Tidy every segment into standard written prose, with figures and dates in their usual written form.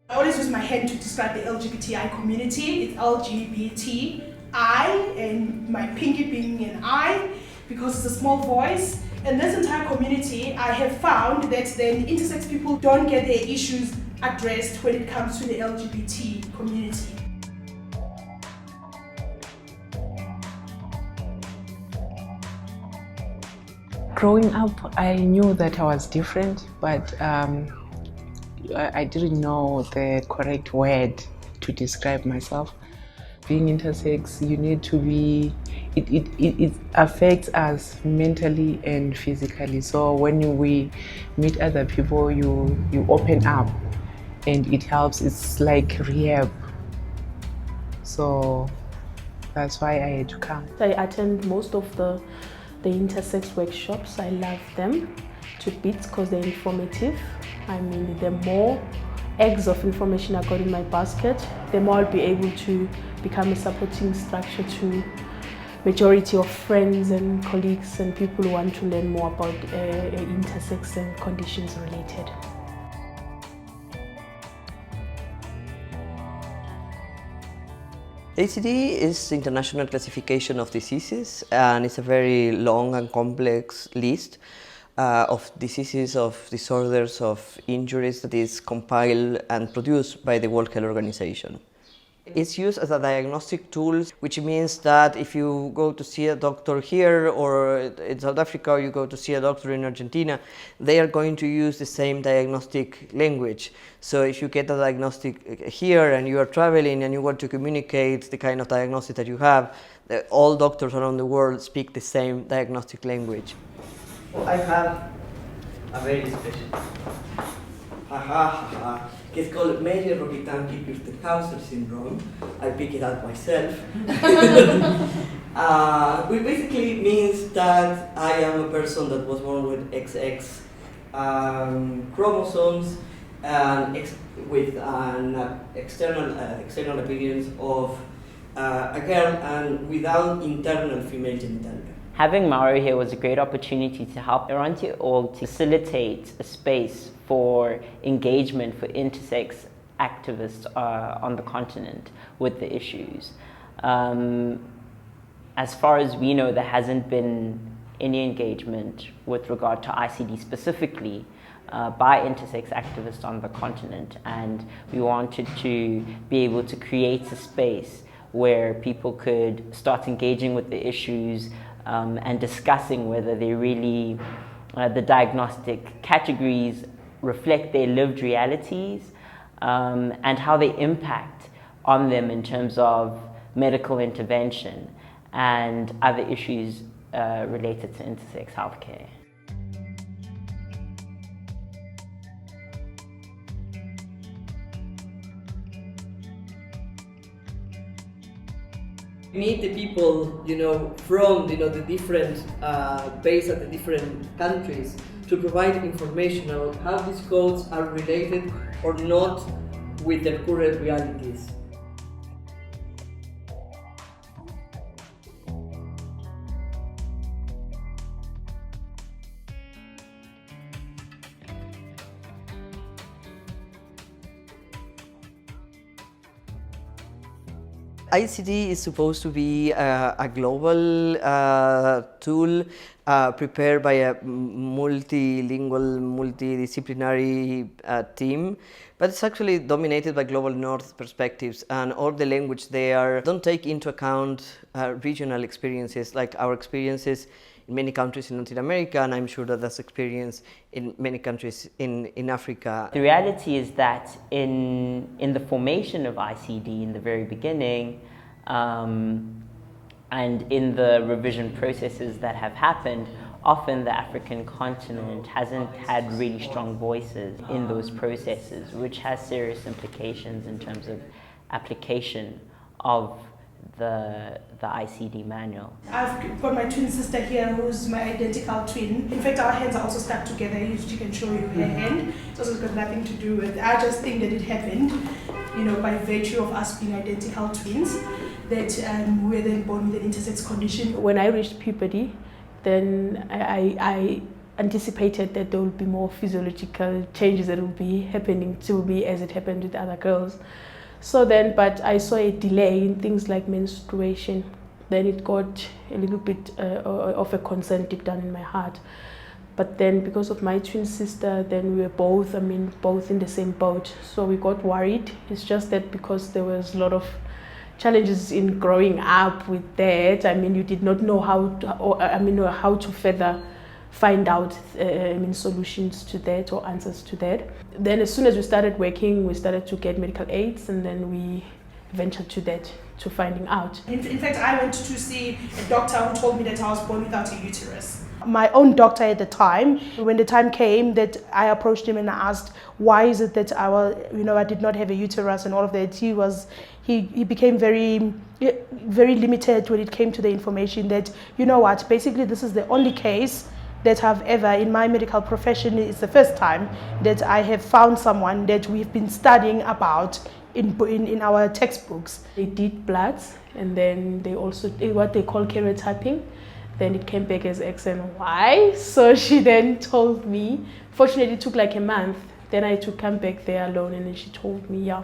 I always use my hand to describe the LGBTI community. It's LGBTI, and my pinky being an I, because it's a small voice. In this entire community, I have found that then intersex people don't get their issues addressed when it comes to the LGBT community. Growing up, I knew that I was different, but I didn't know the correct word to describe myself. Being intersex, you need to be, it affects us mentally and physically. So when we meet other people, you open up and it helps. It's like rehab. So that's why I had to come. I attend most of the intersex workshops. I love them to bits because they're informative. I mean, the more eggs of information I got in my basket, the more I'll be able to become a supporting structure to majority of friends and colleagues and people who want to learn more about intersex and conditions related. ICD is the International Classification of Diseases, and it's a very long and complex list of diseases, of disorders, of injuries that is compiled and produced by the World Health Organization. It's used as a diagnostic tool, which means that if you go to see a doctor here or in South Africa, or you go to see a doctor in Argentina, they are going to use the same diagnostic language. So if you get a diagnostic here and you are traveling and you want to communicate the kind of diagnosis that you have, all doctors around the world speak the same diagnostic language. I have a very special, it's called Major Rokitansky-Kirstenhauser syndrome. I pick it up myself. Which basically means that I am a person that was born with XX chromosomes and with an external appearance of a girl and without internal female genitalia. Having Mauro here was a great opportunity to help Iranti-Org to facilitate a space for engagement for intersex activists on the continent with the issues. As far as we know, there hasn't been any engagement with regard to ICD specifically by intersex activists on the continent, and we wanted to be able to create a space where people could start engaging with the issues and discussing whether they really, the diagnostic categories reflect their lived realities and how they impact on them in terms of medical intervention and other issues related to intersex healthcare. Meet the people, from the different based at the different countries to provide information about how these codes are related or not with their current realities. ICD is supposed to be a global tool prepared by a multilingual, multidisciplinary team, but it's actually dominated by global north perspectives, and all the language there don't take into account regional experiences, like our experiences in many countries in Latin America, and I'm sure that that's experienced in many countries in Africa. The reality is that in the formation of ICD in the very beginning, and in the revision processes that have happened, often the African continent hasn't had really strong voices in those processes, which has serious implications in terms of application of the ICD manual. I've got my twin sister here who's my identical twin. In fact, our hands are also stuck together. She can show you her hand. It's also got nothing to do with, I just think that it happened, by virtue of us being identical twins, that we're then born with an intersex condition. When I reached puberty, then I anticipated that there will be more physiological changes that will be happening to me as it happened with other girls. So then, but I saw a delay in things like menstruation. Then it got a little bit of a concern deep down in my heart. But then because of my twin sister, then we were both in the same boat. So we got worried. It's just that because there was a lot of challenges in growing up with that, you did not know how to further find out solutions to that or answers to that. Then as soon as we started working, we started to get medical aids, and then we ventured to that, to finding out. In fact, I went to see a doctor who told me that I was born without a uterus. My own doctor at the time, when the time came that I approached him and I asked, why is it that I did not have a uterus and all of that, he became very, very limited when it came to the information that, basically this is the only case that I've ever, in my medical profession, it's the first time that I have found someone that we've been studying about in our textbooks. They did bloods, and then they also did what they call karyotyping. Then it came back as X and Y. So she then told me, fortunately it took like a month. Then I had to come back there alone, and then she told me, yeah,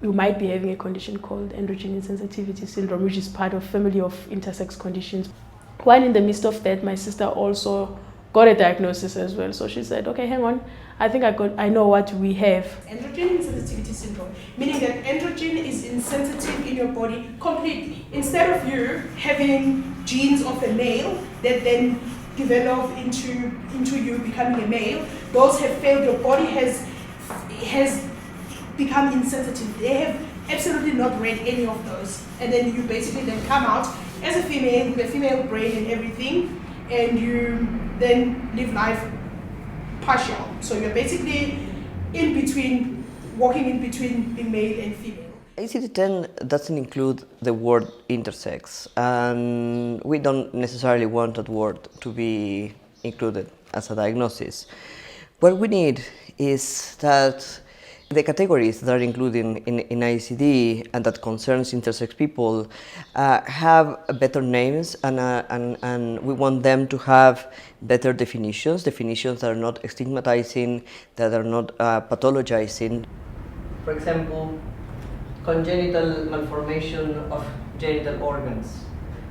you might be having a condition called androgen insensitivity syndrome, which is part of family of intersex conditions. While in the midst of that, my sister also got a diagnosis as well. So she said, okay, hang on, I think I know what we have. Androgen insensitivity syndrome, meaning that androgen is insensitive in your body completely. Instead of you having genes of a male that then develop into you becoming a male, those have failed. Your body has become insensitive. They have absolutely not read any of those, and then you basically then come out as a female with a female brain and everything, and you then live life partial. So you're basically in between, walking in between being male and female. ICD-10 doesn't include the word intersex, and we don't necessarily want that word to be included as a diagnosis. What we need is that the categories that are included in ICD and that concerns intersex people have better names, and we want them to have better definitions that are not stigmatizing, that are not pathologizing. For example, congenital malformation of genital organs.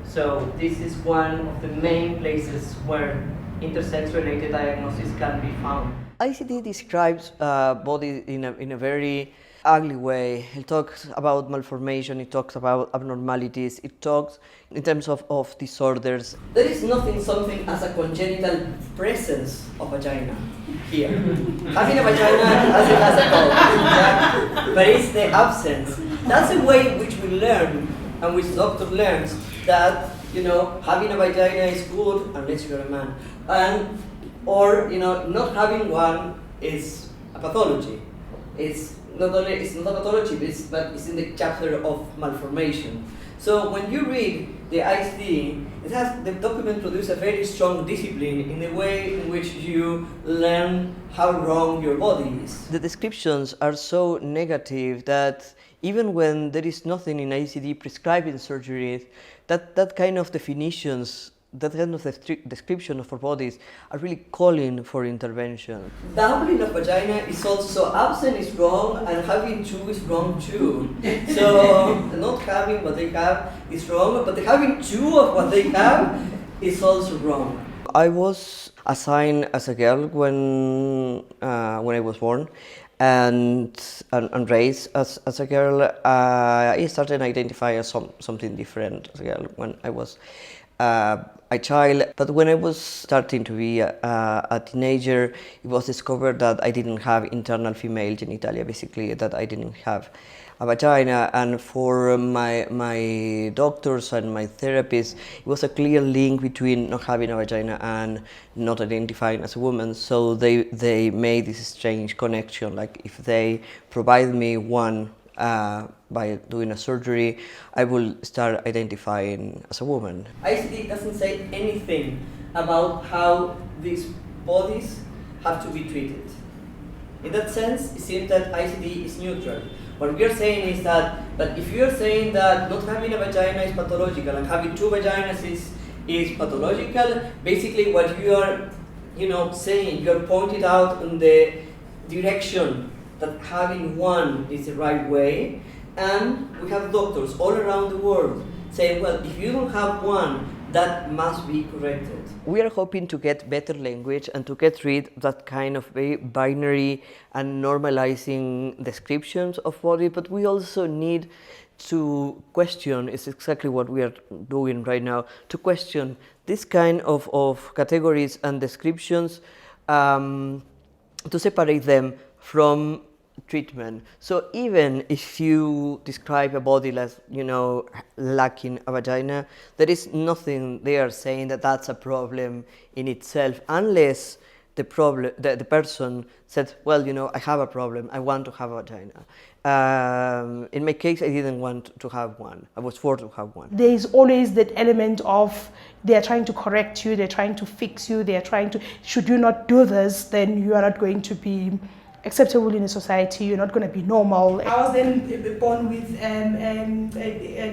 So this is one of the main places where intersex-related diagnosis can be found. ICD describes body in a very ugly way. It talks about malformation, it talks about abnormalities, it talks in terms of disorders. There is something as a congenital presence of vagina here. Having a vagina has a code, yeah? But it's the absence. That's the way in which we learn, and which doctor learns, that having a vagina is good unless you're a man. Or not having one is a pathology. It's not a pathology, but it's in the chapter of malformation. So when you read the ICD, the document produces a very strong discipline in the way in which you learn how wrong your body is. The descriptions are so negative that even when there is nothing in ICD prescribing surgery, that kind of definitions, that kind of description of our bodies are really calling for intervention. Doubling of vagina is also absent is wrong, and having two is wrong too. So not having what they have is wrong, but having two of what they have is also wrong. I was assigned as a girl when I was born, and raised as a girl. I started identifying as something different as a girl when I was a child, but when I was starting to be a teenager, it was discovered that I didn't have internal female genitalia, basically that I didn't have a vagina, and for my doctors and my therapists, it was a clear link between not having a vagina and not identifying as a woman, so they made this strange connection, like if they provide me one by doing a surgery, I will start identifying as a woman. ICD doesn't say anything about how these bodies have to be treated. In that sense, it seems that ICD is neutral. What we are saying is that, but if you are saying that not having a vagina is pathological and having two vaginas is pathological, basically what you are saying, you're pointed out in the direction that having one is the right way, and we have doctors all around the world saying, well, if you don't have one, that must be corrected. We are hoping to get better language and to get rid of that kind of very binary and normalizing descriptions of body, but we also need to question, it's exactly what we are doing right now, to question this kind of categories and descriptions, to separate them from treatment. So even if you describe a body as, lacking a vagina, there is nothing there saying that that's a problem in itself, unless the person said, well, I have a problem, I want to have a vagina. In my case, I didn't want to have one. I was forced to have one. There is always that element of they're trying to correct you, they're trying to fix you, they're trying to, should you not do this, then you are not going to be acceptable in a society, you're not going to be normal. I was then born with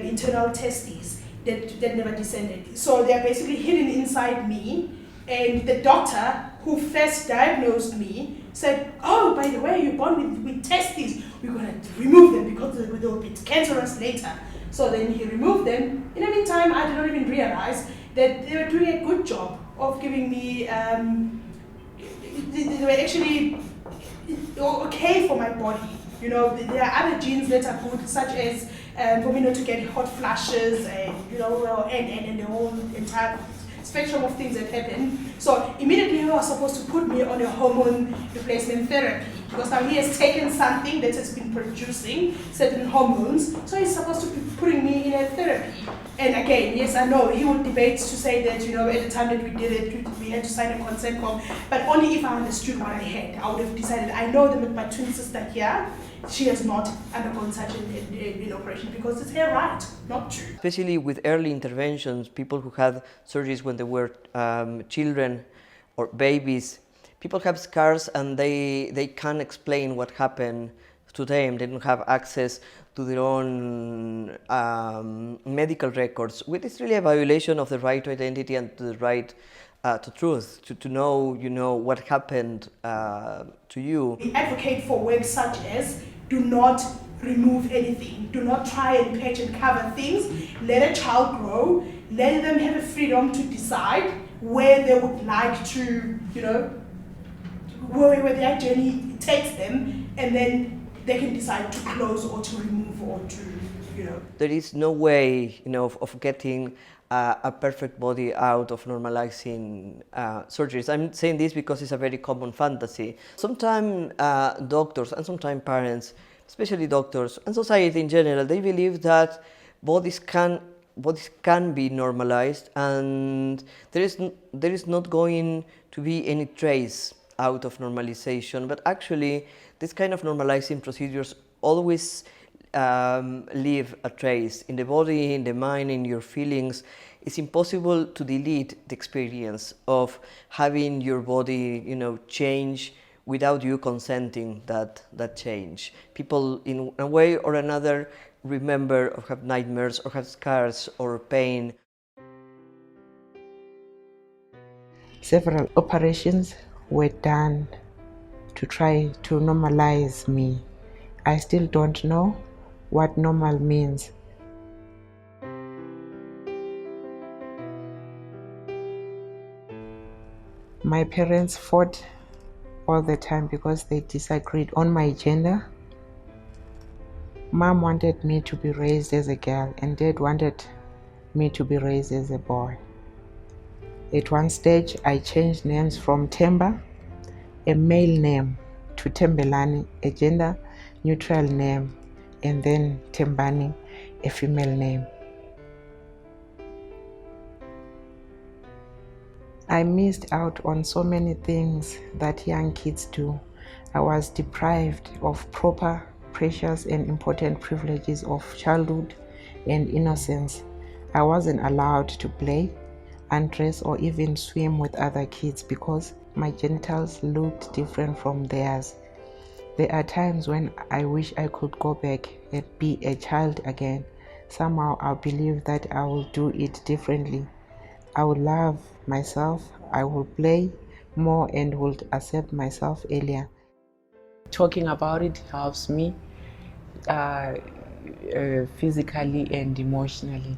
internal testes that never descended. So they're basically hidden inside me, and the doctor who first diagnosed me said, oh, by the way, you're born with testes, we're going to remove them because they'll be cancerous later. So then he removed them. In the meantime, I did not even realize that they were doing a good job of giving me, they were actually okay for my body. There are other genes that are good, such as for me not to get hot flashes and and the whole entire spectrum of things that happen. So immediately he was supposed to put me on a hormone replacement therapy, because now he has taken something that has been producing certain hormones, so he's supposed to be putting me in a therapy. And again, yes, I know he would debate to say that at the time that we did it, we had to sign a consent form, but only if I understood what I had, I would have decided. I know that with my twin sister here, she has not undergone such an operation because it's her right not to. Especially with early interventions, people who had surgeries when they were children or babies, people have scars and they can't explain what happened to them. They don't have access to their own medical records, which is really a violation of the right to identity and to the right to truth, to know, what happened to you. We advocate for work such as do not remove anything, do not try and patch and cover things, let a child grow, let them have a freedom to decide where they would like to, where their journey takes them, and then they can decide to close or to remove or to, There is no way, of getting a perfect body out of normalizing surgeries. I'm saying this because it's a very common fantasy. Sometimes doctors and sometimes parents, especially doctors and society in general, they believe that bodies can be normalized, and there is not going to be any trace out of normalization. But actually, this kind of normalizing procedures always leave a trace in the body, in the mind, in your feelings. It's impossible to delete the experience of having your body, change without you consenting that change. People, in a way or another, remember or have nightmares or have scars or pain. Several operations were done to try to normalize me. I still don't know what normal means. My parents fought all the time because they disagreed on my gender. Mom wanted me to be raised as a girl and Dad wanted me to be raised as a boy. At one stage, I changed names from Temba, a male name, to Tembelani, a gender-neutral name, and then Tembani, a female name. I missed out on so many things that young kids do. I was deprived of proper, precious, and important privileges of childhood and innocence. I wasn't allowed to play, undress, or even swim with other kids because my genitals looked different from theirs. There are times when I wish I could go back and be a child again. Somehow I believe that I will do it differently. I will love myself, I will play more and would accept myself earlier. Talking about it helps me physically and emotionally.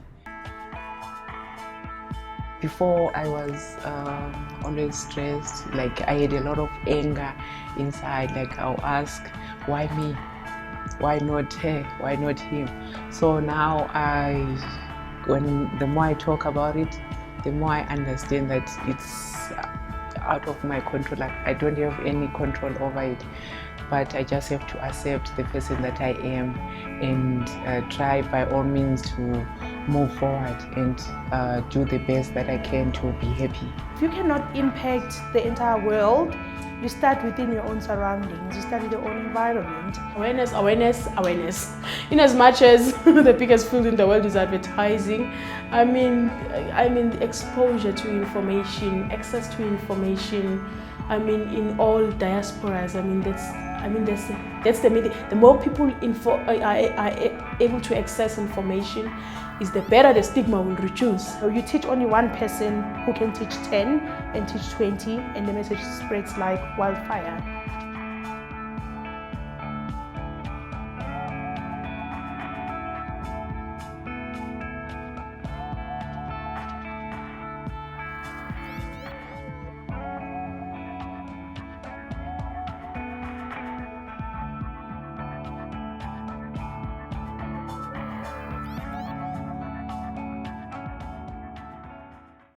Before, I was always stressed, like I had a lot of anger inside, like I'll ask, why me? Why not her? Why not him? So now the more I talk about it, the more I understand that it's out of my control. I don't have any control over it, but I just have to accept the person that I am and try by all means to move forward and do the best that I can to be happy. If you cannot impact the entire world, you start within your own surroundings, you start with your own environment. Awareness, awareness, awareness. In as much as the biggest field in the world is advertising, I mean exposure to information, access to information, in all diasporas, that's the meaning. The more people are able to access information, is the better the stigma will reduce. So you teach only one person who can teach 10 and teach 20, and the message spreads like wildfire.